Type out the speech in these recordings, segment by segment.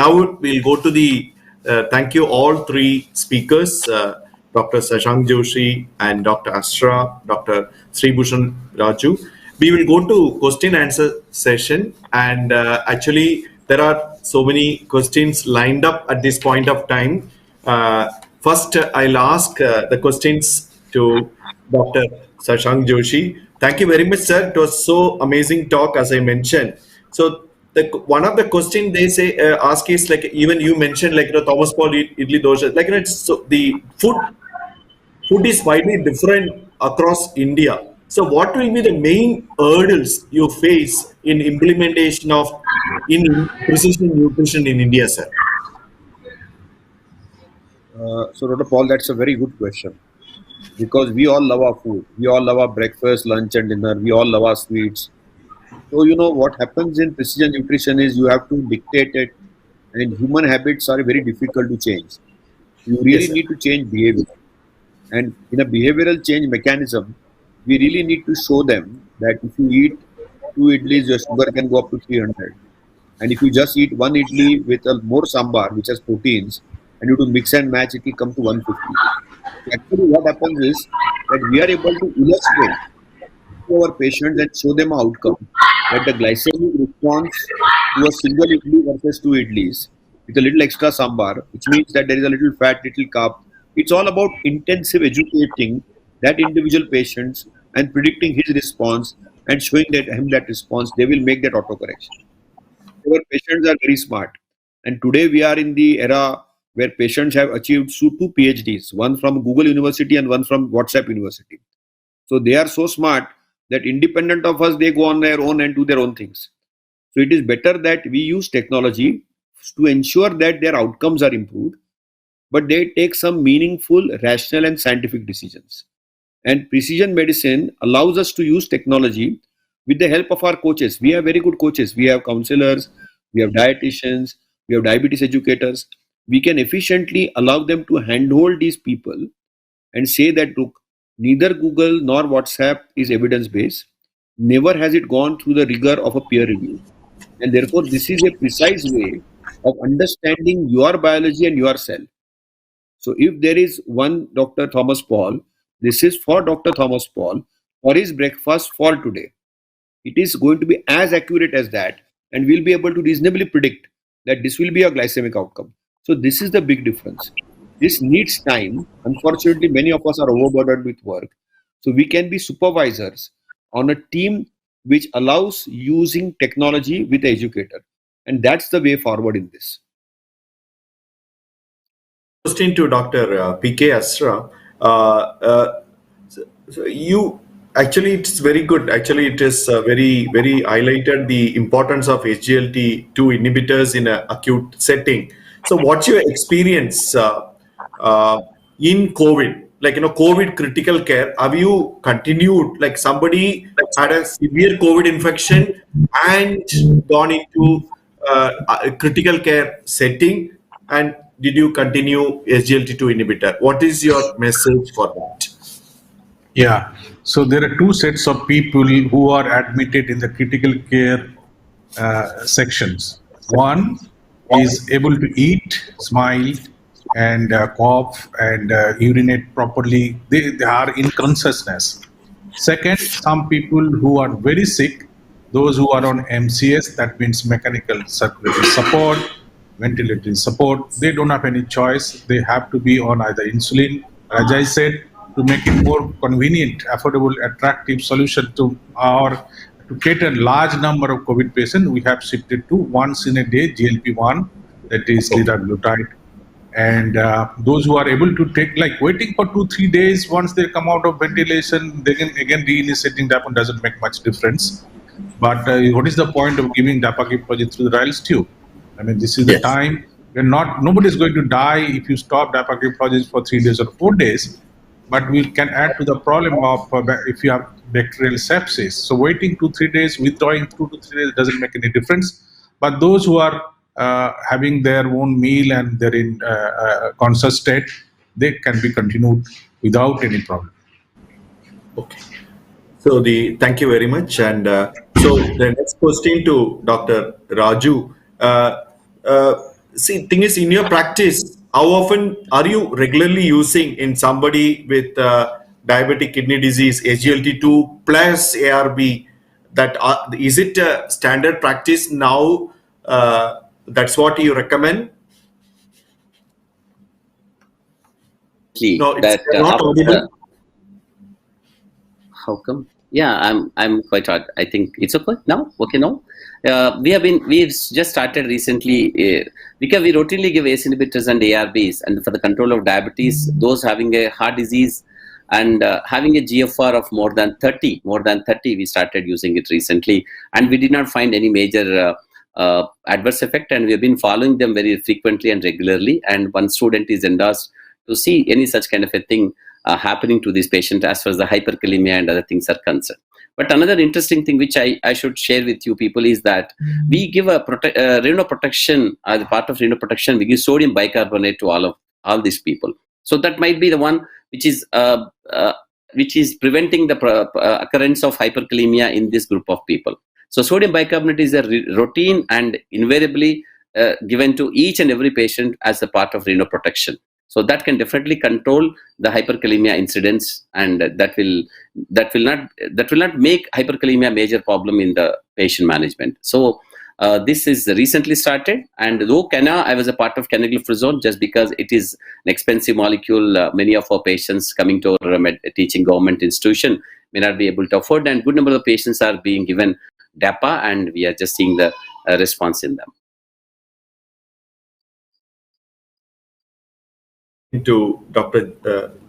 Now we'll go to the thank you all three speakers, Dr. Shashank Joshi and Dr. Asra, Dr. Sribhushan Raju. We will go to question answer session, and actually there are so many questions lined up at this point of time. First, I'll ask the questions to Dr. Shashank Joshi. Thank you very much, sir. It was so amazing talk, as I mentioned. So one of the question they say ask is like, even you mentioned, like, Thomas Paul idli dosha, like, it's so the food is widely different across India. So what will be the main hurdles you face in implementation of in precision nutrition in India, sir? So, Dr. Paul, that's a very good question, because we all love our food. We all love our breakfast, lunch, and dinner. We all love our sweets. So, what happens in precision nutrition is you have to dictate it, and human habits are very difficult to change. You Yes, really sir. need to change behavior. And in a behavioral change mechanism, we really need to show them that if you eat two idlis, your sugar can go up to 300. And if you just eat one idli with a more sambar, which has proteins, and you do mix and match, it will come to 150. So actually, what happens is that we are able to illustrate to our patients and show them an outcome that the glycemic response to a single idli versus two idlis with a little extra sambar, which means that there is a little fat, little carb. It's all about intensive educating that individual patients and predicting his response and showing that him that response. They will make that autocorrection. Our patients are very smart. And today we are in the era where patients have achieved two PhDs, one from Google University and one from WhatsApp University. So they are so smart that independent of us, they go on their own and do their own things. So it is better that we use technology to ensure that their outcomes are improved, but they take some meaningful, rational, and scientific decisions. And precision medicine allows us to use technology with the help of our coaches. We have very good coaches. We have counselors, we have dietitians, we have diabetes educators. We can efficiently allow them to handhold these people and say that, look, neither Google nor WhatsApp is evidence based. Never has it gone through the rigor of a peer review. And therefore, this is a precise way of understanding your biology and your cell. So if there is one Dr. Thomas Paul, this is for Dr. Thomas Paul for his breakfast for today. It is going to be as accurate as that, and we'll be able to reasonably predict that this will be a glycemic outcome. So this is the big difference. This needs time. Unfortunately, many of us are overburdened with work. So we can be supervisors on a team which allows using technology with the educator. And that's the way forward in this. Question to Dr. PK Asra. So you actually, it's very good. Actually, it is very highlighted the importance of SGLT2 inhibitors in an acute setting. So what's your experience in COVID? Like, COVID critical care. Have you continued? Like, somebody had a severe COVID infection and gone into a critical care setting, and did you continue SGLT2 inhibitor? What is your message for that? Yeah, so there are two sets of people who are admitted in the critical care sections. One is able to eat, smile, and cough and urinate properly. They are in consciousness. Second, some people who are very sick, those who are on MCS, that means mechanical circulatory support, ventilatory support, they don't have any choice. They have to be on either insulin. As I said, to make it more convenient, affordable, attractive solution to our to cater large number of COVID patients, we have shifted to once in a day GLP-1, that is liraglutide. And those who are able to take, like waiting for 2-3 days, once they come out of ventilation, they can again reinitiating DAPA doesn't make much difference. But what is the point of giving dapagliflozin through the Ryle's tube? I mean, this is the time when nobody is going to die if you stop dapagliflozin for 3 days or 4 days. But we can add to the problem of if you have bacterial sepsis. So waiting 2-3 days, withdrawing 2 to 3 days doesn't make any difference. But those who are having their own meal and they're in conscious state, they can be continued without any problem. Okay. So thank you very much. And so the next question to Dr. Raju. See, thing is, in your practice, how often are you regularly using in somebody with diabetic kidney disease, SGLT2 plus ARB? That is it a standard practice now? That's what you recommend? No, it's That not after, audible. how come? Yeah, I'm quite hard. I think it's okay now. Okay now. We've just started recently because we routinely give ACE inhibitors and ARBs, and for the control of diabetes, those having a heart disease and having a GFR of more than 30, we started using it recently, and we did not find any major adverse effect, and we have been following them very frequently and regularly. And one student is endorsed to see any such kind of a thing happening to this patient as far as the hyperkalemia and other things are concerned. But another interesting thing which I should share with you people is that we give a renal protection as part of renal protection. We give sodium bicarbonate to all these people. So that might be the one which is preventing the occurrence of hyperkalemia in this group of people. So sodium bicarbonate is a routine and invariably given to each and every patient as a part of renal protection. So that can definitely control the hyperkalemia incidence, and that will not make hyperkalemia a major problem in the patient management. So this is recently started, and though I was a part of canagliflozin just because it is an expensive molecule. Many of our patients coming to our teaching government institution may not be able to afford, and good number of patients are being given DAPA, and we are just seeing the response in them. To Dr.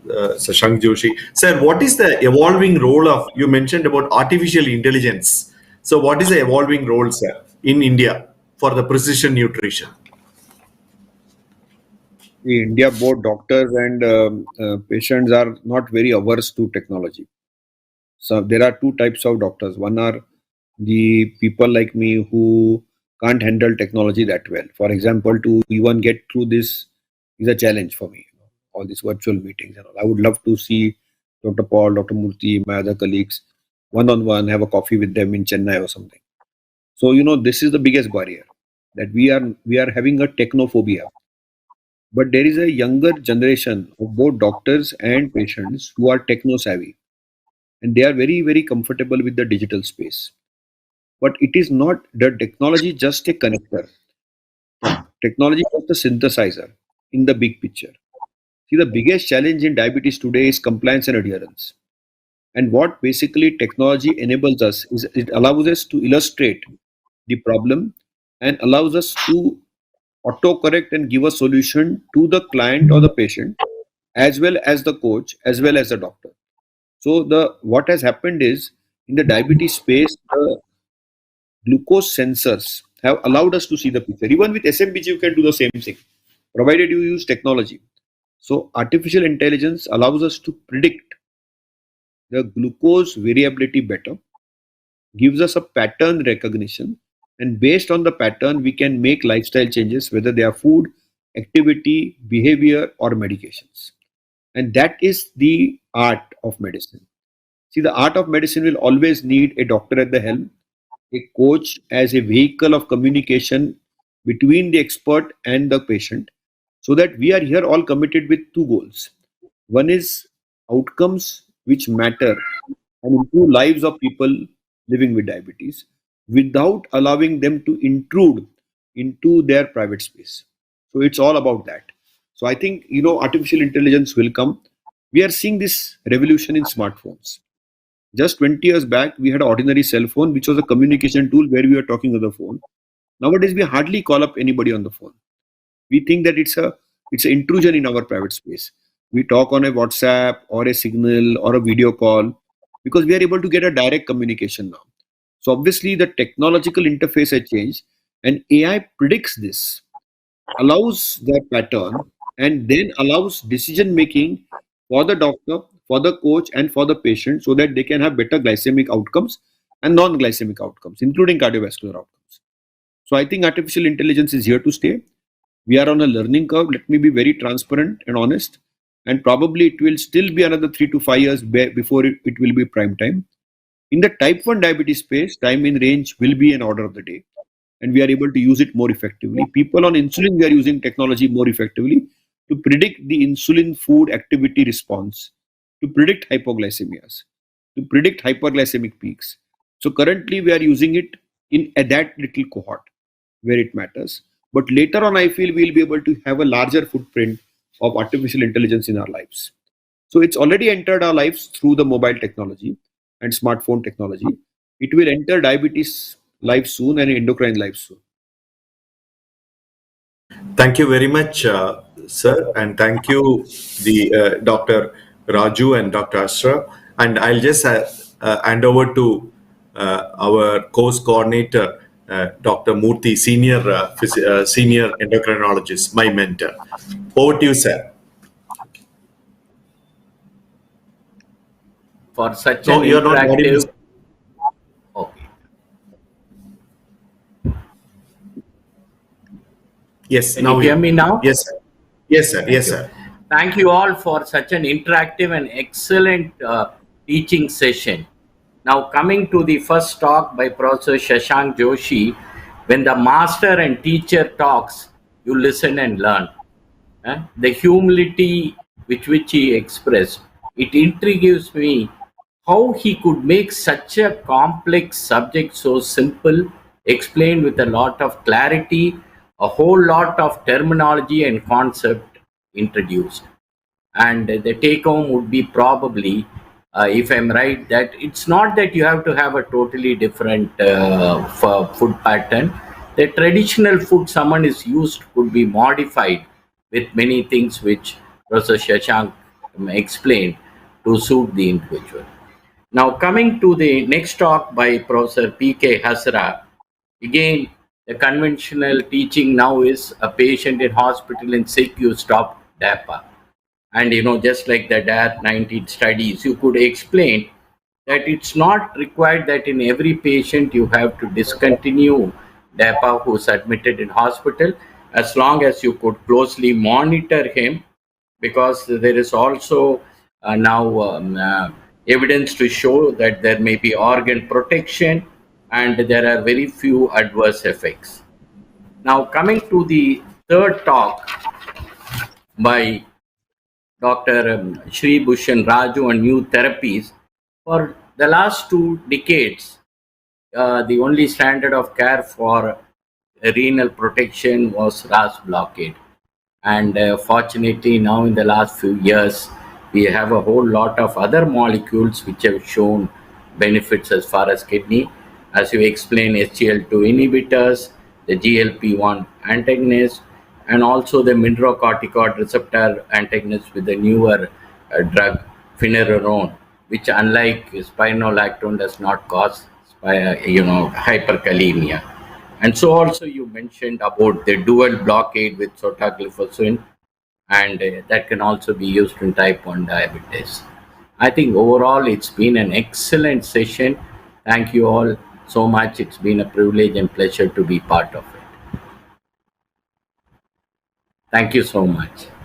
Shashank Joshi. Sir, what is the evolving role of, you mentioned about artificial intelligence. So what is the evolving role, sir, in India for the precision nutrition? In India, both doctors and patients are not very averse to technology. So there are two types of doctors. One are the people like me who can't handle technology that well. For example, to even get through this is a challenge for me. All these virtual meetings and all. I would love to see Dr. Paul, Dr. Murthy, my other colleagues, one-on-one, have a coffee with them in Chennai or something. So this is the biggest barrier, that we are having a technophobia. But there is a younger generation of both doctors and patients who are techno savvy, and they are very, very comfortable with the digital space. But it is not the technology just a connector. Technology is a synthesizer in the big picture. See, the biggest challenge in diabetes today is compliance and adherence. And what basically technology enables us is it allows us to illustrate the problem and allows us to autocorrect and give a solution to the client or the patient, as well as the coach, as well as the doctor. So what has happened is, in the diabetes space, the glucose sensors have allowed us to see the picture. Even with SMBG, you can do the same thing, provided you use technology. So artificial intelligence allows us to predict the glucose variability better, gives us a pattern recognition, and based on the pattern, we can make lifestyle changes, whether they are food, activity, behavior, or medications. And that is the art of medicine. See, the art of medicine will always need a doctor at the helm, a coach as a vehicle of communication between the expert and the patient, so that we are here all committed with two goals. One is outcomes which matter and improve lives of people living with diabetes without allowing them to intrude into their private space. So it's all about that. So I think artificial intelligence will come. We are seeing this revolution in smartphones. Just 20 years back, we had an ordinary cell phone, which was a communication tool where we were talking on the phone. Nowadays, we hardly call up anybody on the phone. We think that it's an intrusion in our private space. We talk on a WhatsApp or a Signal or a video call because we are able to get a direct communication now. So obviously, the technological interface has changed, and AI predicts this, allows the pattern, and then allows decision making for the doctor, for the coach, and for the patient, so that they can have better glycemic outcomes and non-glycemic outcomes, including cardiovascular outcomes. So I think artificial intelligence is here to stay. We are on a learning curve. Let me be very transparent and honest. And probably it will still be another 3 to 5 years before it will be prime time. In the type 1 diabetes space, time in range will be an order of the day. and we are able to use it more effectively. People on insulin, we are using technology more effectively to predict the insulin food activity response, to predict hypoglycemias, to predict hyperglycemic peaks. So currently we are using it in that little cohort where it matters. But later on, I feel we'll be able to have a larger footprint of artificial intelligence in our lives. So it's already entered our lives through the mobile technology and smartphone technology. It will enter diabetes life soon and endocrine life soon. Thank you very much, sir, and thank you, the Dr. Raju and Dr. Ashra. And I'll just hand over to our course coordinator, Dr. Murthy, senior endocrinologist, my mentor. Over to you, sir. For such No, an you're not audible. interactive. Okay. Yes, Can now you hear me now? Yes, sir. Yes, sir. Yes, you. sir. Thank you all for such an interactive and excellent teaching session. Now, coming to the first talk by Professor Shashank Joshi, when the master and teacher talks, you listen and learn. The humility with which he expressed, it intrigues me how he could make such a complex subject so simple, explained with a lot of clarity, a whole lot of terminology and concept introduced. And the take home would be probably, if I'm right, that it's not that you have to have a totally different food pattern. The traditional food someone is used could be modified with many things which Professor Shashank explained to suit the individual. Now, coming to the next talk by Professor P.K. Hasra, again, the conventional teaching now is a patient in hospital and sick, you stop DAPA. And just like the DAR19 studies, you could explain that it's not required that in every patient you have to discontinue DAPA who's admitted in hospital, as long as you could closely monitor him, because there is also now evidence to show that there may be organ protection and there are very few adverse effects. Now, coming to the third talk by Dr. Sri Bhushan Raju on new therapies. For the last 2 decades, the only standard of care for renal protection was RAS blockade. And fortunately, now in the last few years, we have a whole lot of other molecules which have shown benefits as far as kidney. As you explained, SGL2 inhibitors, the GLP-1 antagonist, and also the mineralocorticoid receptor antagonist with the newer drug finerenone, which unlike spironolactone does not cause hyperkalemia. And so also you mentioned about the dual blockade with sotagliflozin, and that can also be used in type 1 diabetes. I think overall it's been an excellent session. Thank you all so much. It's been a privilege and pleasure to be part of it. Thank you so much.